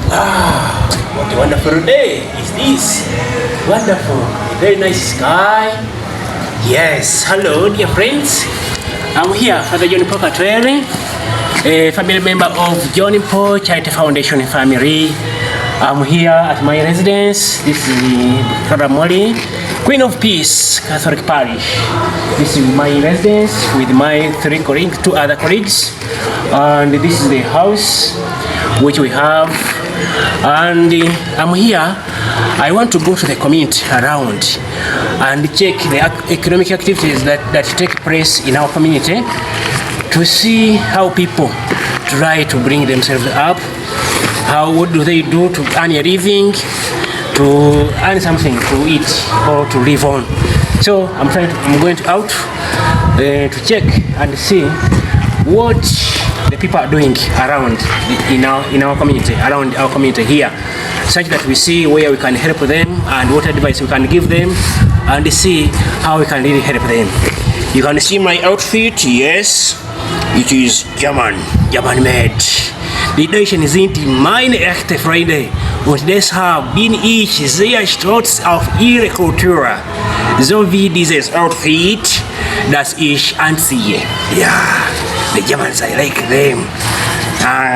What a wonderful day is this. Wonderful, very nice sky. Yes, hello dear friends. I'm here, Father John Paul Katwere, a family member of John Paul Charity Foundation family. I'm here at my residence. This is Father Molly, Queen of Peace Catholic Parish. This is my residence with my two other colleagues. And this is the house which we have. And I'm here. I want to go to the community around and check the economic activities that take place in our community to see how people try to bring themselves up. What do they do to earn a living, to earn something to eat or to live on? So I'm going out to check and see what the people are doing around in our community, around our community here, such that we see where we can help them and what advice we can give them, and see how we can really help them. You can see my outfit. Yes, it is German made. Die Deutschen sind meine echte Freunde und deshalb bin ich sehr stolz auf ihre Kultur, so wie dieses Outfit, das ich anziehe. Yeah, the Germans, I like them.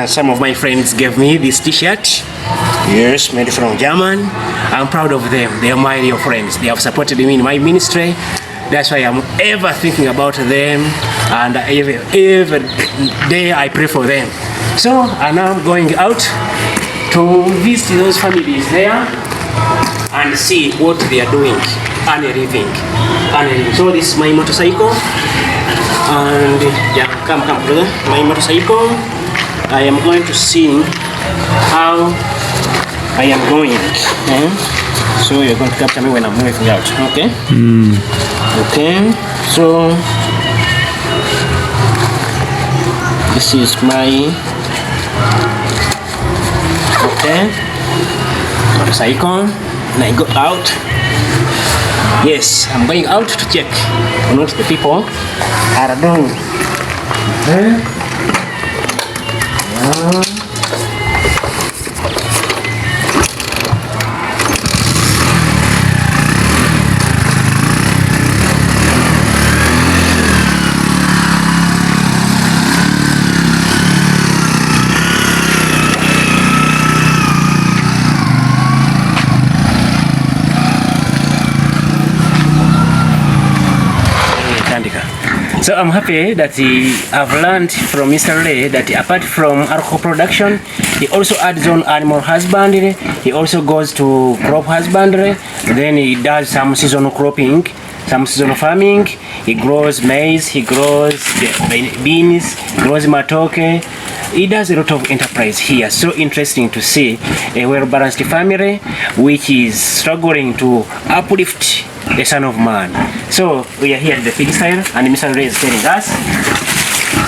Some of my friends gave me this t-shirt. Yes, made from German. I'm proud of them. They are my real friends. They have supported me in my ministry. That's why I'm ever thinking about them, and every day I pray for them. So and now I'm going out to visit those families there and see what they are doing and living. So this is my motorcycle, and yeah, come brother, my motorcycle. I am going to see how I am going. So you're going to capture me when I'm moving out, okay? Okay, so this is my motorcycle, and I go out. Yes, I'm going out to check on what the people are doing. So I'm happy that I've learned from Mr. Ray that apart from alcohol production, he also adds on animal husbandry. He also goes to crop husbandry. Then he does some seasonal cropping, some seasonal farming. He grows maize, he grows beans, he grows matoke. He does a lot of enterprise here. So interesting to see a well-balanced family which is struggling to uplift the Son of Man. So we are here at the pig style, and Mr. Ray is telling us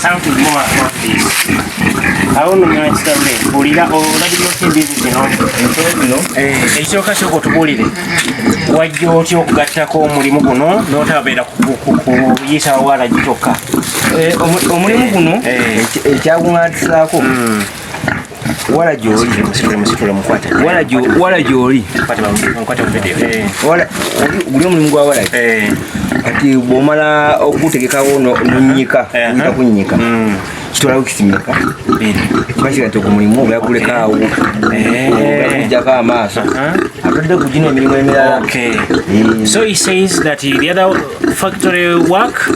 something more about this. How long you Mr. Ray? Bulira already not in this, you know. Ekyoka ky'okutubulire wajja otya okugattako omulimu guno n'otabeera kuyita wala gitoka. Omulimu guno ekyaguŋŋaatisaako wala gy'oli guli omulimu gwa wala kati bw'omala okutegekawo n'onnyika oyita kunnyika kitwalawo kisimeka kibakira nti omulimu oba yakulekaawo okujjako amaaso atadde ku gino emirimu emirala. So he says that the other factory work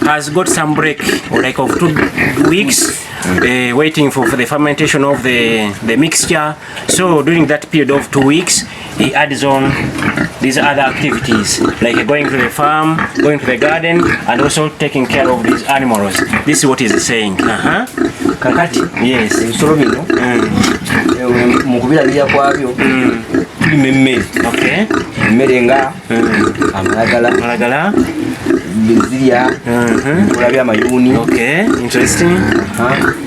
has got some break, like of 2 weeks, waiting for the fermentation of the mixture. So during that period of 2 weeks, he adds on these other activities, like going to the farm, going to the garden, and also taking care of these animals. This is what he's saying. Kakati, yes. Ebisolo bino mu kubirabira kwabyo tulima emmere. Okay. Emmere nga amalagala bezirya kulabya amayuuni. Okay, interesting.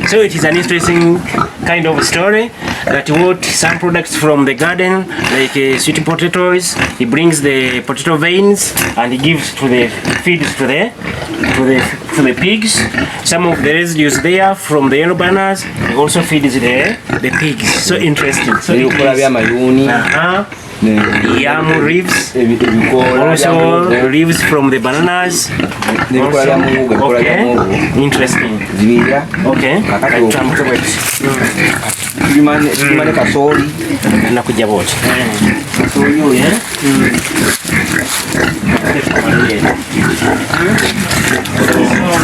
So it is an interesting kind of story that what some products from the garden, like sweet potatoes, he brings the potato veins and he gives to the feeds to the to the pigs. Some of the residues there from the yellow bananas also feeds the pigs. So interesting. So yam leaves, also leaves from the bananas. Okay, interesting. Okay.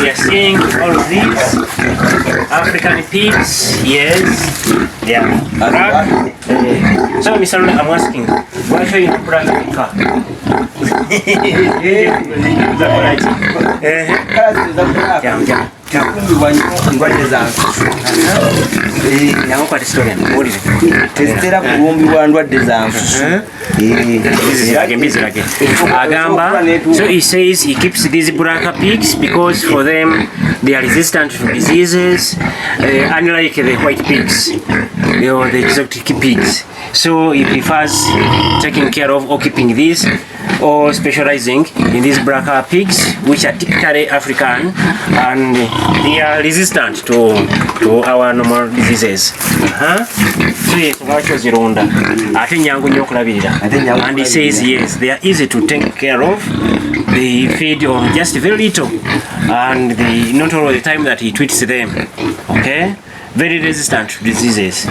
We are seeing all of these African pigs. Yes. Yeah. So, Mr. I'm asking, why are you black car? So he says he keeps these black pigs because for them they are resistant to diseases, unlike the white pigs or the exotic pigs. So he prefers taking care of or keeping these or specializing in these black pigs, which are typically African and they are resistant to our normal diseases. So yes, and he says yes, they are easy to take care of. They feed on just very little, and not all the time that he treats them. Okay, very resistant to diseases.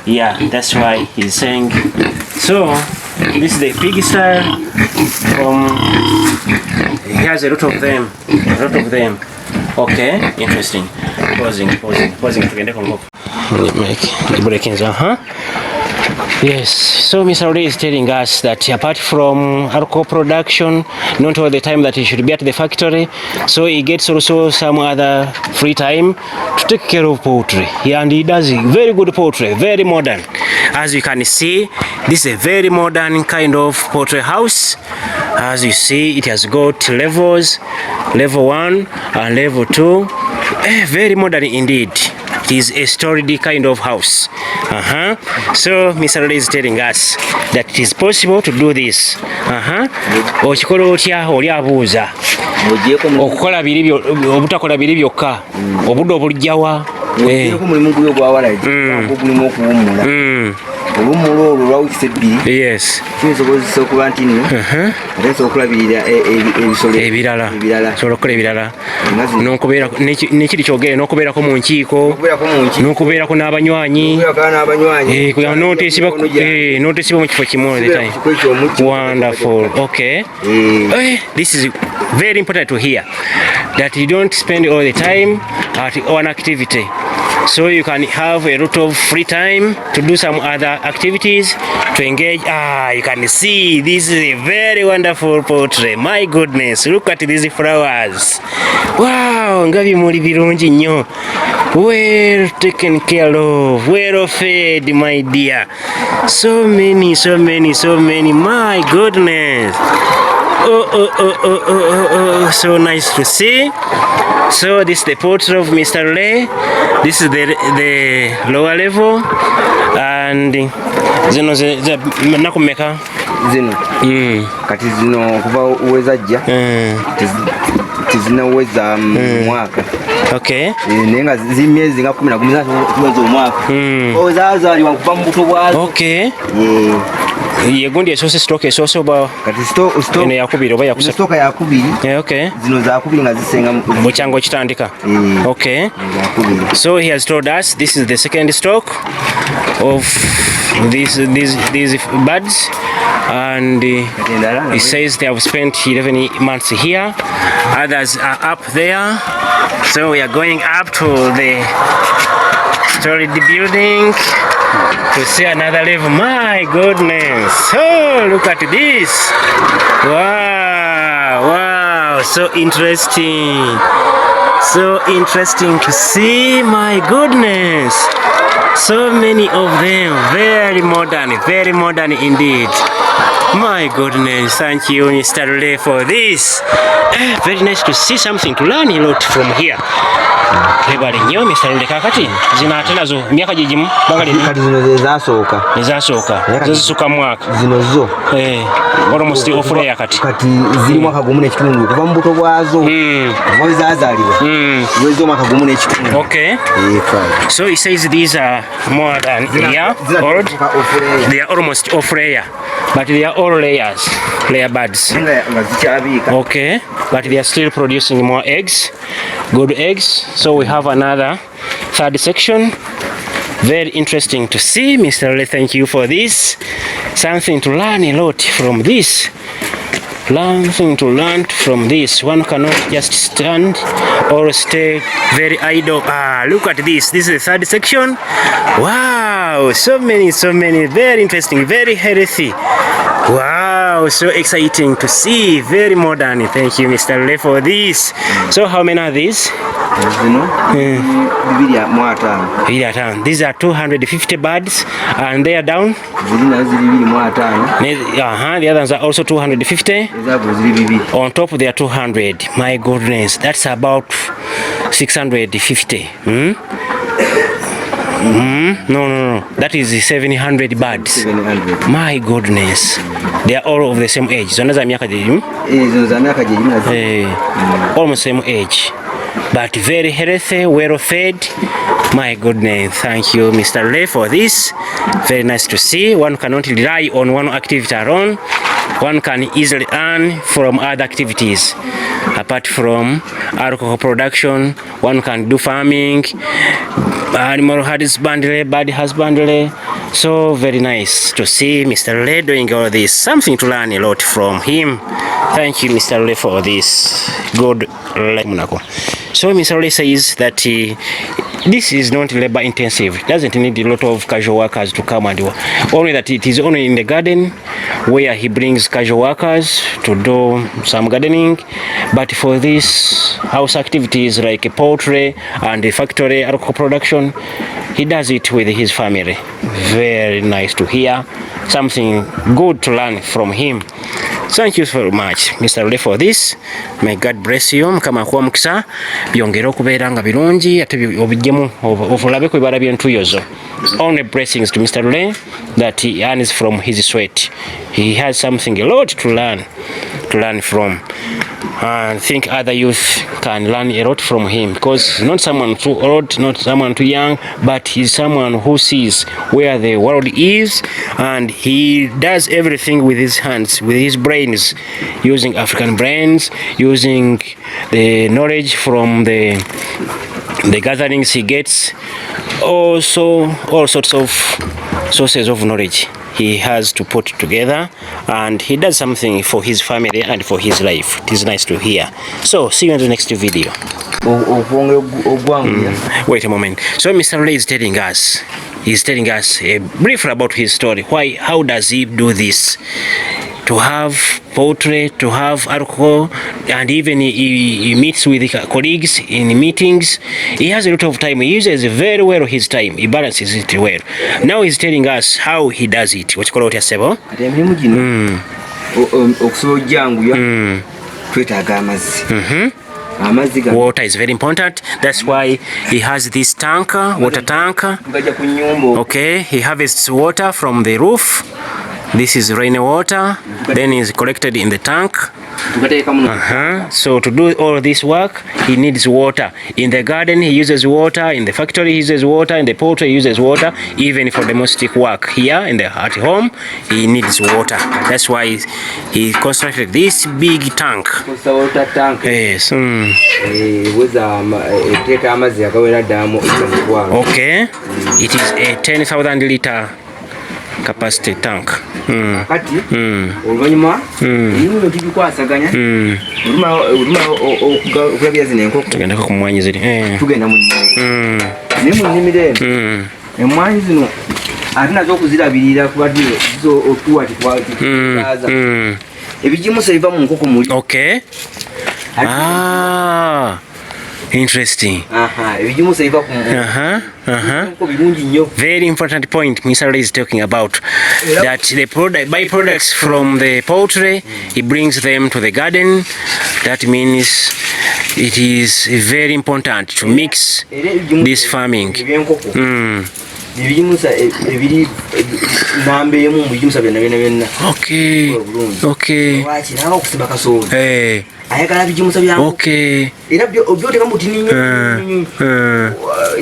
Yeah, that's why he's saying. So this is the pig style. He has a lot of them. Okay, interesting. Pausing. Yes, so Mr. Ray is telling us that apart from alcohol production, not all the time that he should be at the factory, so he gets also some other free time to take care of poultry. Yeah, and he does very good poultry, very modern. As you can see, this is a very modern kind of poultry house. As you see, it has got levels, level 1 and level 2. Very modern indeed. It is a sturdy kind of house. So Mr. Ray is telling us that it is possible to do this. Okikola otya oli abuuza okukola biri obutakola biri byokka obudde obulujjawa yes ebirala sobola okukola ebirala nekiri kyogere n'okubeerako mu nkiiko n'okubeerako n'abanywanyi n'otesiba mu kifo kimu. Wonderful. Okay. This is very important to hear that you don't spend all the time at one activity. So you can have a lot of free time to do some other activities, to engage. You can see this is a very wonderful portrait. My goodness, look at these flowers. Wow, nga bimuli birungi nnyo. Well taken care of, well fed, my dear. So many. My goodness. So nice to see. So this is the portrait of Mr. Ray. This is the lower level, and zino nakumeka zino kati zino kuva uweza jja tizinaweza mwaka. Okay. Nenga zimyezi nga 10 kuweza mwaka. Ozazaliwa kuva mu buto bwazo. Okay. Yegundi esose stock esose oba kati stock ene yakubiri oba yakusatu stock yakubiri. Okay. Zino zakubiri nga zisenga mu kyango kitandika. Okay. So he has told us this is the second stock of these birds, and he says they have spent 11 months here. Others are up there. So we are going up to the storied building to see another level. My goodness. Oh, look at this. Wow, so interesting to see. My goodness, so many of them, very modern indeed. My goodness, thank you, Mr. Ray, for this. Very nice to see something to learn a lot from here. Lebale nnyo Mr. Ray kakati zino ate nazo myaka gigimu bagali kati zino nezasooka zisuka mwaka zino zo almost ofure kati ziri mwaka gumu n'ekitundu kuva mu buto bwazo kuva zazaalibwa wezo mwaka gumu n'ekitundu. Okay, so he says these are more than a year old. They are almost off layer, but they are all layer buds. Okay, but they are still producing more eggs, good eggs. So we have another third section. Very interesting to see, Mr. Ray. Thank you for this. Something to learn a lot from this. Something to learn from this. One cannot just stand or stay very idle. Look at this. This is the third section. Wow, so many, very interesting, very healthy. Wow, so exciting to see. Very modern. Thank you, Mr. Ray, for this. So how many are these? These are 250 birds, and they are down. The others are also 250. On top they are 200. My goodness, that's about 650. No. That is 700 birds. 700. My goodness. They are all of the same age. Almost same age. But very healthy, well fed. My goodness, thank you, Mr. Ray, for this. Very nice to see. One cannot rely on one activity alone. One can easily earn from other activities. Apart from alcohol production, one can do farming, animal husbandry, bird husbandry. So very nice to see Mr. Ray doing all this. Something to learn a lot from him. Thank you, Mr. Ray, for this good life. So Mr. Ray says that this is not labor intensive. It doesn't need a lot of casual workers to come and work. Only that it is only in the garden where he brings casual workers to do some gardening. But for this house activities like poultry and the factory alcohol production, he does it with his family. Very nice to hear. Something good to learn from him. Thank you very much, Mr. Ray, for this. May God bless you. Mukama kuwa mukisa byongera okubeera nga birungi ate obijjemu ovulabe ku bibala by'entuyozo. Only blessings to Mr. Ray that he earns from his sweat. He has something a lot to learn from. And I think other youth can learn a lot from him, because not someone too old, not someone too young, but he's someone who sees where the world is, and he does everything with his hands, with his brains, using African brains, using the knowledge from the gatherings he gets. Also all sorts of sources of knowledge he has to put together, and he does something for his family and for his life. It is nice to hear. So see you in the next video. Wait a moment. So Mr. Ray is telling us, briefly about his story. How does he do this? To have poultry, to have alcohol, and even he meets with colleagues in meetings. He has a lot of time. He uses very well his time. He balances it well. Now he's telling us how he does it. Okikola otya ssebo? Okusobola ojjanguya twetaaga amazzi. Water is very important. That's why he has this tank, water tank. Okay, he harvests water from the roof. This is rain water, then is collected in the tank. So to do all this work, he needs water. In the garden, he uses water. In the factory, he uses water. In the poultry, he uses water. Even for domestic work here at home, he needs water. That's why he constructed this big tank. Yes. Okay. It is a 10,000 liter capacity tank. Oluvanyuma ebintu tubikwasaganya okulabya zino enkoko tugendako ku mmwanyi ziri tugenda mu nnimiro naye mu nnimiro eno emmwanyi zino ate nazo okuzirabirira kubadde zo otuwa tikwaza ebigimusa biva mu nkoko muli. Okay. Interesting. Ebijimusa biva ku very important point Mr. Lee is talking about, that the byproducts from the poultry, he brings them to the garden. That means it is very important to mix this farming. Okay. Okay. Ayagala bijimusa bya okay. Era obyote kama utini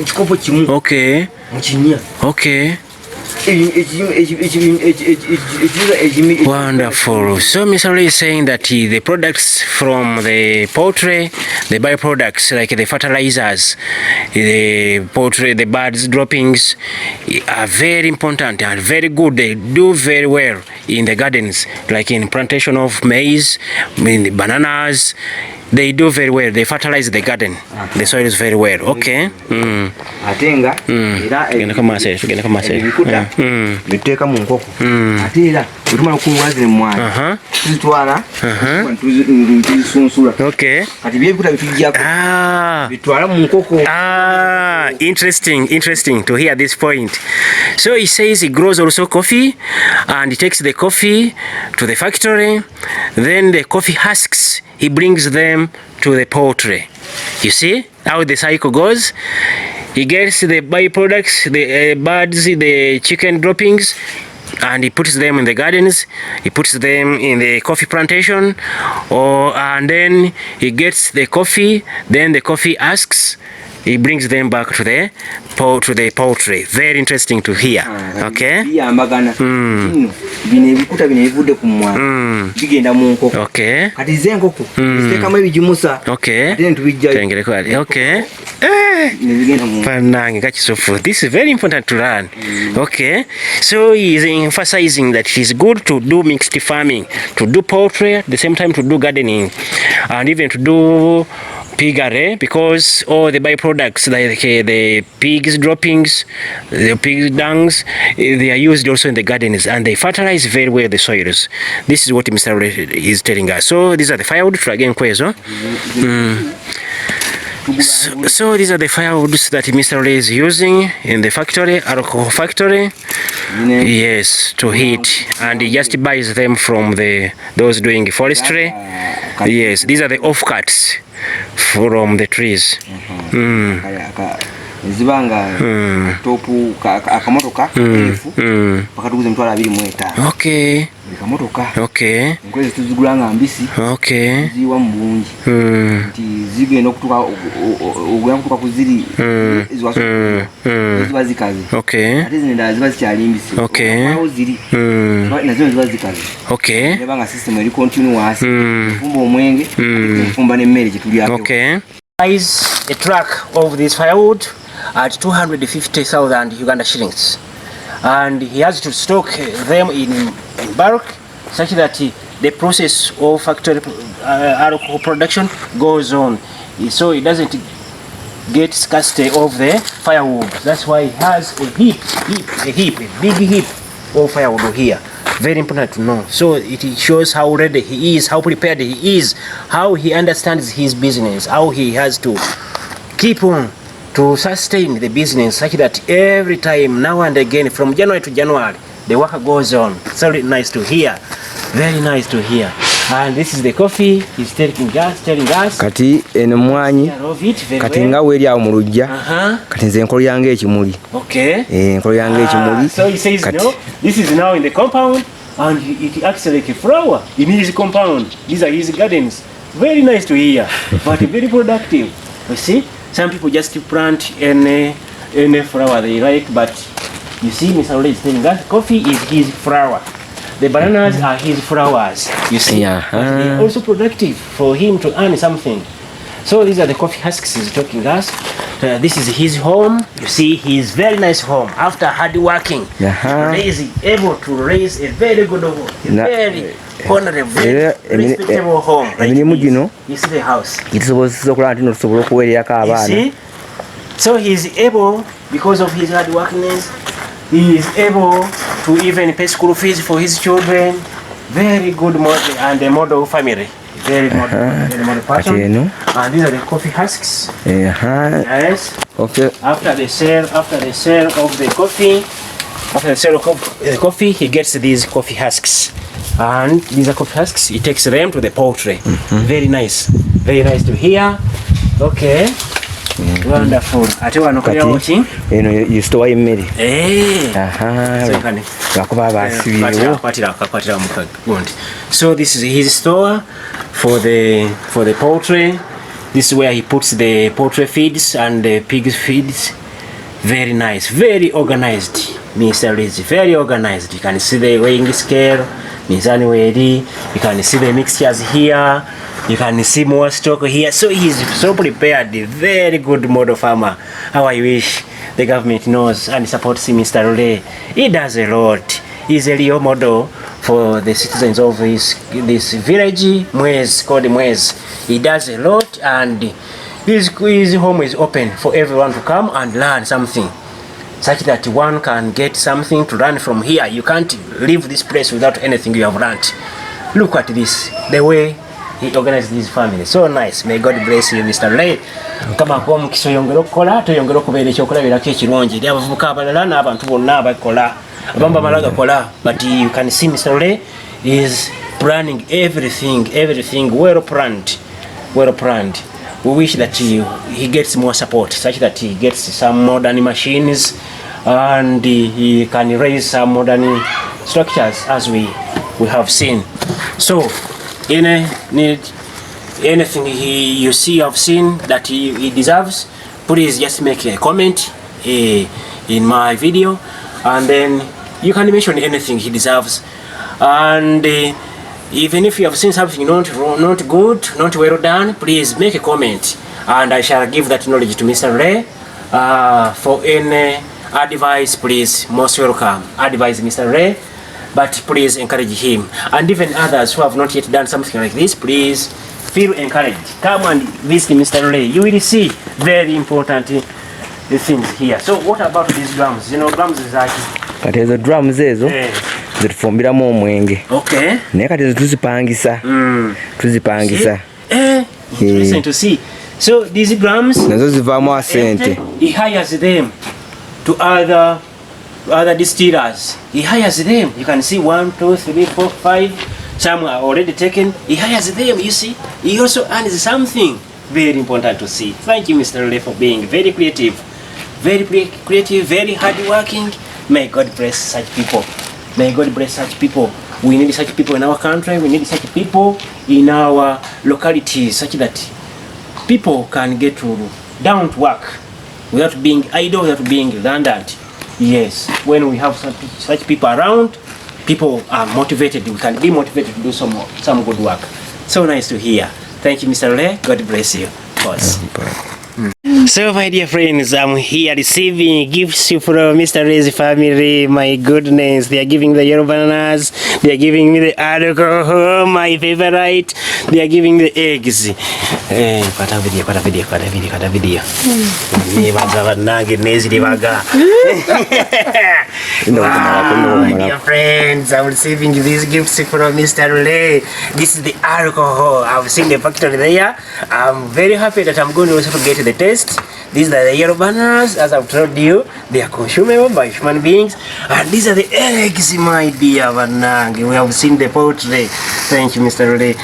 chikopo kimu okay. Muchinya okay. Wonderful. So Mr. Lee is saying that the products from the poultry, the byproducts like the fertilizers, the poultry, the birds droppings are very important and very good. They do very well in the gardens, like in plantation of maize, in the bananas. They do very well. They fertilize the garden. The soil is very well. Okay. Atenga. Genda kama sasa. Biteka mu nkoko. Atera utumala kuwazi mwana. Tuzitwala. Tuzisunsula. Okay. Kati byebikuta bitujjako. Bitwala mu nkoko. Interesting to hear this point. So he says he grows also coffee and he takes the coffee to the factory. Then the coffee husks, he brings them to the poultry. You see how the cycle goes? He gets the byproducts, the birds, the chicken droppings, and he puts them in the gardens. He puts them in the coffee plantation, and then he gets the coffee. Then the coffee husks, he brings them back to the poultry. Very interesting to hear. Okay. Okay. Okay. This is very important to learn. Okay. So he is emphasizing that it is good to do mixed farming, to do poultry at the same time to do gardening, and even to do piggery, because all the byproducts like the pigs droppings, the pig dungs, they are used also in the gardens and they fertilize very well the soils. This is what Mr. is telling us. So these are the firewood again kwezo. So these are the firewoods that Mr. Lee is using in the factory, alcohol factory. Yes, to heat, and he just buys them from those doing forestry. Yes, these are the offcuts from the trees. Zibanga topu akamotoka efu pakatuguze mtwala 25. Okay. Kamotoka. Okay. Nkwezi tuzigulanga mbisi. Okay. Ziwa mbungi. Nti zigenda okutuka ogula kutuka kuziri ezwaso. Ziba zikazi. Okay. Ati zinenda ziba zikyali mbisi. Okay. Aho ziri. Nazo ziba zikazi. Okay. Nebanga system eri continuous. Fumba omwenge, fumba n'emmere gituli apo. Okay. Buys a truck of this firewood at 250,000 Uganda shillings, and he has to stock them in bulk such that the process of factory alcohol production goes on, so it doesn't get scarcity of the firewood. That's why he has a big heap of firewood here. Very important to know. So it shows how ready he is, how prepared he is, how he understands his business, how he has to keep on to sustain the business such that every time, now and again, from January to January, the work goes on. It's very nice to hear. Very nice to hear. And this is the coffee he's telling us. Kati enomwanyi kati nga weri awo mu lujja kati nze nkolo yange ekimuli. Okay. Nkolo yange ekimuli. So he says no, this is now in the compound and it acts like a flower in his compound. These are his gardens. Very nice to hear, but very productive. You see, some people just plant any flower they like, but you see Mr. Lee is telling us coffee is his flower. The bananas are his flowers, you see. But they're also productive for him to earn something. So these are the coffee husks he's talking us. This is his home. You see, his very nice home. After hard working, he is able to raise a very good home, very honorable, very respectable home. Like you see the house. You see? So he's able, because of his hard workingness, he is able to even pay school fees for his children. Very good model and a model family. very modern pattern. And these are the coffee husks. Yes. Okay. After the sale of the coffee, he gets these coffee husks. And these are coffee husks. He takes them to the poultry. Very nice to hear. Okay. Wonderful. Ate wano kali wati? You store emmere. So this is his store for the poultry. This is where he puts the poultry feeds and the pig feeds. Very nice, very organized. Mr. Liz, very organized. You can see the weighing scale, mizani wedi. You can see the mixtures here. You can see more stock here. So he's so prepared. Very good model farmer. How I wish the government knows and supports Mr. Ole. He does a lot. He's a real model for the citizens of this village, Mwez, called Mwez. He does a lot, and his home is open for everyone to come and learn something, such that one can get something to learn from here. You can't leave this place without anything you have learned. Look at this, the way he organized his family. So nice. May God bless you, Mr. Ray. Kama kwa mkiso yongero kola, to yongero kubele chokola bila kechirungi. Dia bavuka abalala n'abantu bonna bakola. Abamba malaga kola. But you can see Mr. Ray is planning everything well planned. We wish that he gets more support, such that he gets some modern machines and he can raise some modern structures as we have seen. So anything you see I've seen that he deserves, please just make a comment in my video, and then you can mention anything he deserves. And even if you have seen something not good, not well done, please make a comment, and I shall give that knowledge to Mr. Ray. For any advice, please, most welcome. Advise Mr. Ray, but please encourage him. And even others who have not yet done something like this, please feel encouraged. Come and visit Mr. Ray. You will see very important things here. So what about these drums? You know, drums is like... Kati ezo drums ezo zitufumbiramu omwenge. Okay. Naye kati ezo tuzipangisa. Interesting to see. So these drums nazo zivaamu asente. He hires them to other distillers. He hires them. You can see 1, 2, 3, 4, 5. Some are already taken. He hires them. You see, he also earns something. Very important to see. Thank you, Mr. Ray, for being very creative, very hardworking. May God bless such people. May God bless such people. We need such people in our country. We need such people in our localities, such that people can get down to work without being idle, without being redundant. Yes, when we have such people around, people are motivated. We can be motivated to do some good work. So nice to hear. Thank you, Mr. Ray. God bless you. So my dear friends, I'm here receiving gifts from Mr. Ray's family. My goodness, they are giving the yellow bananas, they are giving me the alcohol, my favorite, they are giving the eggs. Kwata video. My dear friends, I'm receiving these gifts from Mr. Ray. This is the alcohol. I've seen the factory there. I'm very happy that I'm going to also get the taste. These are the yellow bananas, as I've told you. They are consumable by human beings. And these are the eggs, my dear Vanang. We have seen the poultry. Thank you, Mr. Ray.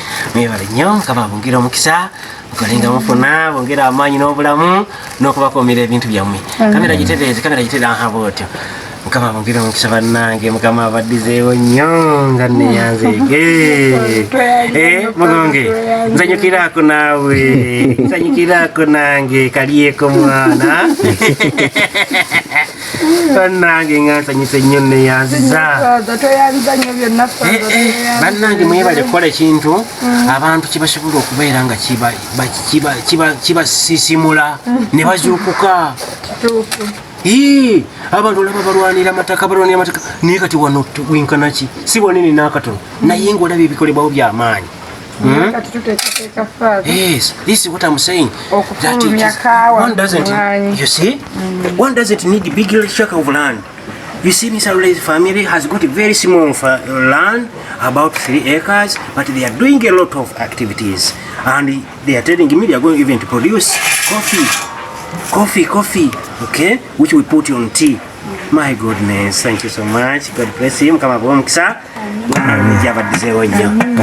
Kama bungira mukisa. Mukalinga mufuna, bungira amanyi n'obulamu, n'okubakuumira ebintu byammwe. Kamera giterera aha bwotyo. Mukama bungira mukisa bannange, Mukama abaddizeewo nnyo nga neyanzege. Mugonge, nzanyukirako naawe, nzanyukirako nange, kaliyeko mwana. Bannange nga nsanyuse nnyo neyanziza. Bannange mwebale kukola ekintu abantu kibasobola okubeera nga kibasisimula ne bazuukuka. Abantu olaba balwanira amataka naye kati wano winkana ki si bwanene n'akatono naye ng'olaba ebikolebwawo by'amaanyi. Yes, this is what I'm saying. One doesn't need a big shack of land You see, Mr. Rule's family has got a very small land, about 3 acres, but they are doing a lot of activities. And they are telling me they are going even to produce coffee, okay, which we put on tea. My goodness, thank you so much. God bless him. Kama kwa mkisa,